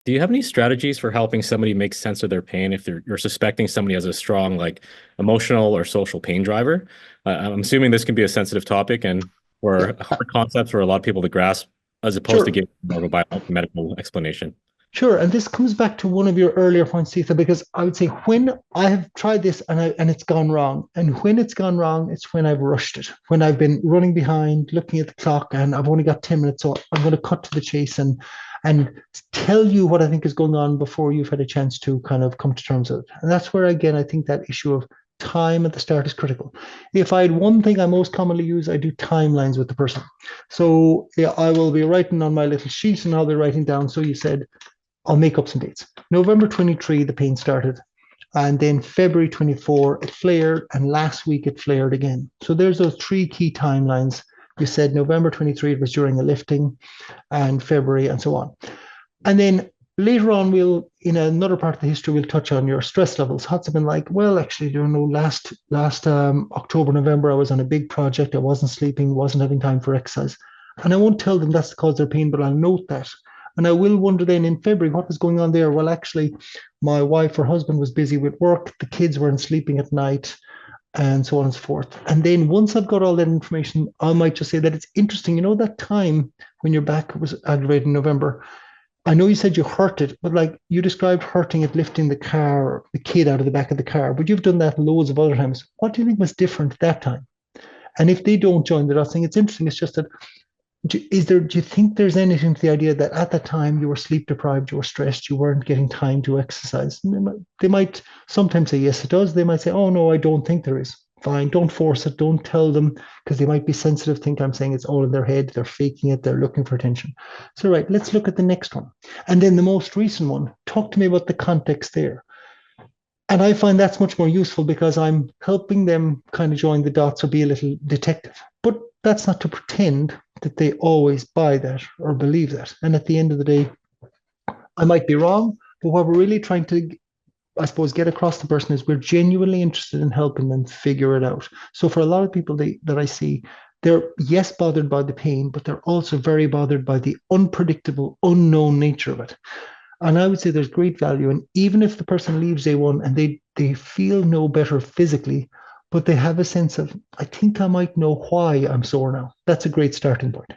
Do you have any strategies for helping somebody make sense of their pain if you're suspecting somebody has a strong like emotional or social pain driver? I'm assuming this can be a sensitive topic and Yeah, or hard concepts for a lot of people to grasp, as opposed to sure. giving more of a biomedical explanation. Sure, and this comes back to one of your earlier points, Sita, because I would say when I have tried this and it's gone wrong, and when it's gone wrong, it's when I've rushed it, when I've been running behind, looking at the clock, and I've only got 10 minutes, so I'm going to cut to the chase and tell you what I think is going on before you've had a chance to kind of come to terms with it. And that's where again I think that issue of time at the start is critical. If I had one thing I most commonly use, I do timelines with the person. So yeah, I will be writing on my little sheet and I'll be writing down. So you said I'll make up some dates. November 23, the pain started. And then February 24, it flared. And last week, it flared again. So there's those three key timelines. You said November 23, it was during a lifting, and February, and so on. And then later on, in another part of the history, we'll touch on your stress levels. How's it been like? Well, actually, last October, November, I was on a big project. I wasn't sleeping, wasn't having time for exercise. And I won't tell them that's the cause of their pain, but I'll note that. And I will wonder then in February, what was going on there? Well, actually, my wife or husband was busy with work. The kids weren't sleeping at night and so on and so forth. And then once I've got all that information, I might just say that it's interesting. You know, that time when your back was aggravated in November, I know you said you hurt it, but like you described hurting it lifting the car, the kid out of the back of the car, but you've done that loads of other times. What do you think was different that time? And if they don't join the dots, I think it's interesting. It's just that do you think there's anything to the idea that at that time you were sleep deprived, you were stressed, you weren't getting time to exercise? And they might sometimes say yes, it does. They might say, oh no, I don't think there is. Fine, don't force it, don't tell them, because they might be sensitive, think I'm saying it's all in their head, they're faking it, they're looking for attention. So right, let's look at the next one. And then the most recent one, talk to me about the context there. And I find that's much more useful because I'm helping them kind of join the dots or be a little detective. But that's not to pretend that they always buy that or believe that. And at the end of the day, I might be wrong, but what we're really trying to, I suppose, get across the person is we're genuinely interested in helping them figure it out. So for a lot of people that I see, they're yes bothered by the pain, but they're also very bothered by the unpredictable, unknown nature of it. And I would say there's great value. And even if the person leaves day one and they feel no better physically, but they have a sense of, I think I might know why I'm sore now. That's a great starting point.